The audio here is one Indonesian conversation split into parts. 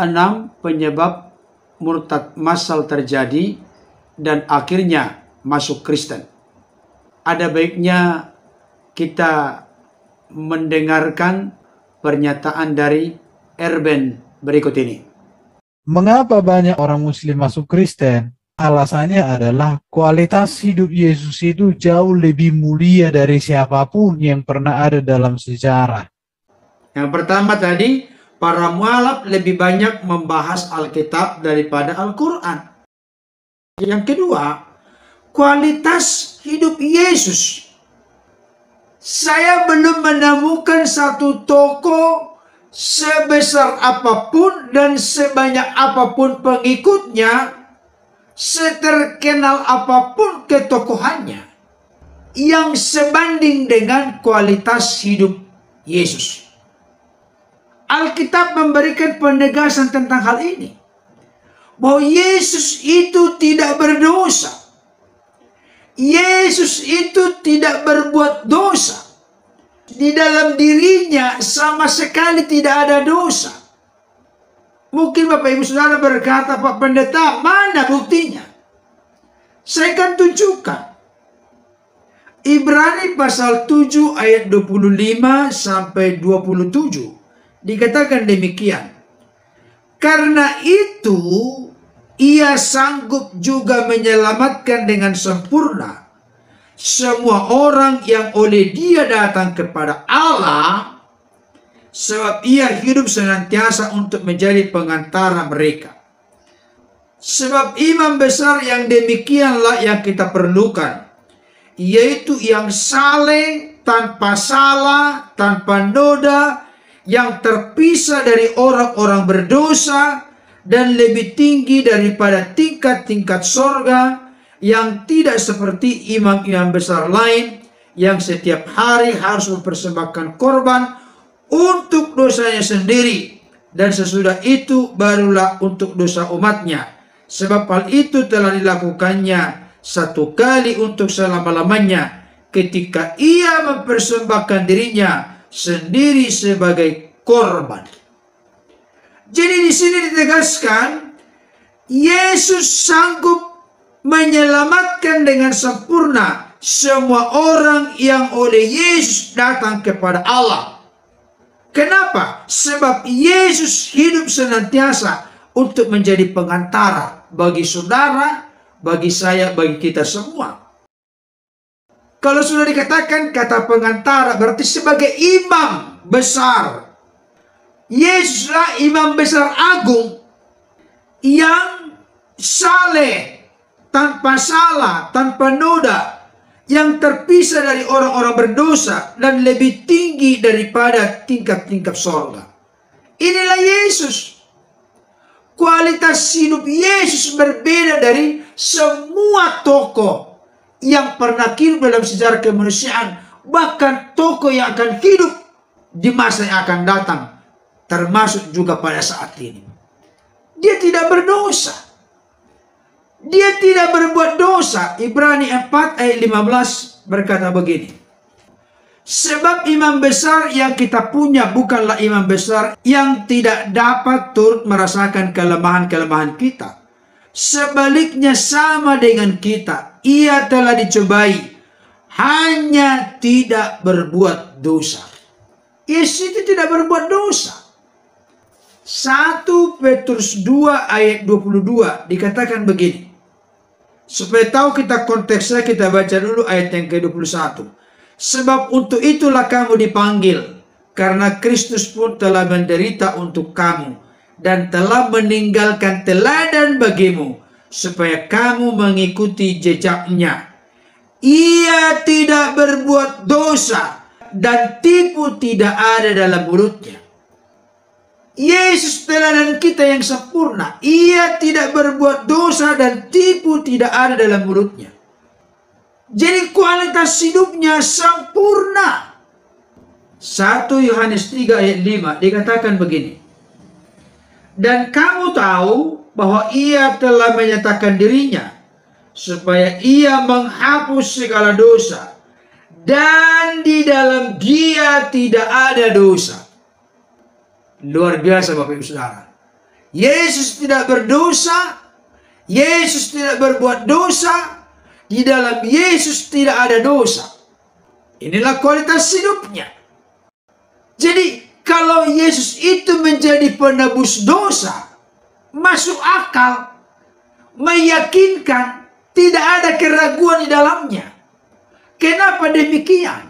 6 penyebab murtad massal terjadi dan akhirnya masuk Kristen. Ada baiknya kita mendengarkan pernyataan dari Erben berikut ini. Mengapa banyak orang Muslim masuk Kristen? Alasannya adalah kualitas hidup Yesus itu jauh lebih mulia dari siapapun yang pernah ada dalam sejarah. Yang pertama tadi, para mualaf lebih banyak membahas Alkitab daripada Al-Quran. Yang kedua, kualitas hidup Yesus. Saya belum menemukan satu tokoh sebesar apapun dan sebanyak apapun pengikutnya, seterkenal apapun ketokohannya, yang sebanding dengan kualitas hidup Yesus. Alkitab memberikan penegasan tentang hal ini, bahwa Yesus itu tidak berdosa. Yesus itu tidak berbuat dosa. Di dalam dirinya sama sekali tidak ada dosa. Mungkin Bapak Ibu Saudara berkata, Pak Pendeta, mana buktinya? Saya akan tunjukkan. Ibrani pasal 7 ayat 25 sampai 27 dikatakan demikian. Karena itu ia sanggup juga menyelamatkan dengan sempurna semua orang yang oleh dia datang kepada Allah, sebab ia hidup senantiasa untuk menjadi pengantara mereka. Sebab imam besar yang demikianlah yang kita perlukan, yaitu yang saleh, tanpa salah, tanpa noda, yang terpisah dari orang-orang berdosa, dan lebih tinggi daripada tingkat-tingkat sorga, yang tidak seperti imam-imam besar lain, yang setiap hari harus mempersembahkan korban untuk dosanya sendiri, dan sesudah itu barulah untuk dosa umatnya. Sebab hal itu telah dilakukannya satu kali untuk selama-lamanya, ketika ia mempersembahkan dirinya sendiri sebagai korban. Jadi di sini ditegaskan, Yesus sanggup menyelamatkan dengan sempurna semua orang yang oleh Yesus datang kepada Allah. Kenapa? Sebab Yesus hidup senantiasa untuk menjadi pengantara bagi saudara, bagi saya, bagi kita semua. Kalau sudah dikatakan kata pengantara, berarti sebagai imam besar. Yesuslah imam besar agung yang saleh, tanpa salah, tanpa noda, yang terpisah dari orang-orang berdosa, dan lebih tinggi daripada tingkat-tingkat sorga. Inilah Yesus. Kualitas hidup Yesus berbeda dari semua tokoh yang pernah hidup dalam sejarah kemanusiaan, bahkan tokoh yang akan hidup di masa yang akan datang, termasuk juga pada saat ini. Dia tidak berdosa. Dia tidak berbuat dosa. Ibrani 4 ayat 15 berkata begini. Sebab imam besar yang kita punya bukanlah imam besar yang tidak dapat turut merasakan kelemahan-kelemahan kita. Sebaliknya sama dengan kita. Ia telah dicobai, hanya tidak berbuat dosa. Yesus itu tidak berbuat dosa. 1 Petrus 2 ayat 22 dikatakan begini. Supaya tahu kita konteksnya, kita baca dulu ayat yang ke-21. Sebab untuk itulah kamu dipanggil, karena Kristus pun telah menderita untuk kamu, dan telah meninggalkan teladan bagimu, supaya kamu mengikuti jejaknya. Ia tidak berbuat dosa, dan tipu tidak ada dalam mulutnya. Yesus teladan kita yang sempurna. Ia tidak berbuat dosa dan tipu tidak ada dalam mulutnya. Jadi kualitas hidupnya sempurna. 1 Yohanes 3 ayat 5 dikatakan begini. Dan kamu tahu bahwa ia telah menyatakan dirinya, supaya ia menghapus segala dosa, dan di dalam dia tidak ada dosa. Luar biasa Bapak Ibu Saudara. Yesus tidak berdosa, Yesus tidak berbuat dosa, di dalam Yesus tidak ada dosa. Inilah kualitas hidupnya. Jadi kalau Yesus itu menjadi penebus dosa, masuk akal, meyakinkan, tidak ada keraguan di dalamnya. Kenapa demikian?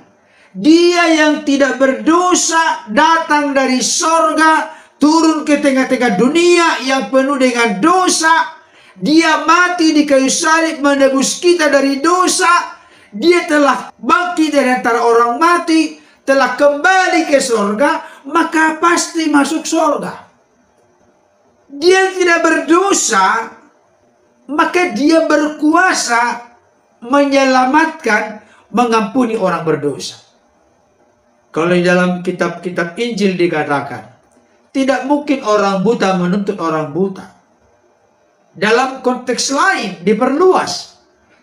Dia yang tidak berdosa datang dari sorga, turun ke tengah-tengah dunia yang penuh dengan dosa. Dia mati di kayu salib menebus kita dari dosa. Dia telah bangkit dari antara orang mati, telah kembali ke sorga, maka pasti masuk sorga. Dia tidak berdosa, maka dia berkuasa menyelamatkan, mengampuni orang berdosa. Kalau di dalam kitab-kitab Injil dikatakan, tidak mungkin orang buta menuntut orang buta. Dalam konteks lain diperluas,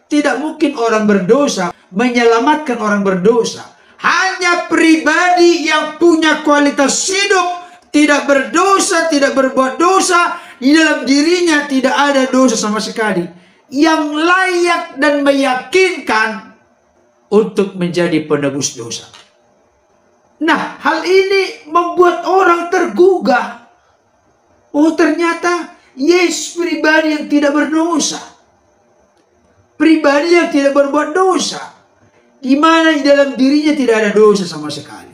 tidak mungkin orang berdosa menyelamatkan orang berdosa. Hanya pribadi yang punya kualitas hidup, tidak berdosa, tidak berbuat dosa, di dalam dirinya tidak ada dosa sama sekali, yang layak dan meyakinkan untuk menjadi penebus dosa. Nah, hal ini membuat orang tergugah. Oh, ternyata Yesus pribadi yang tidak berdosa, pribadi yang tidak berbuat dosa, di mana di dalam dirinya tidak ada dosa sama sekali.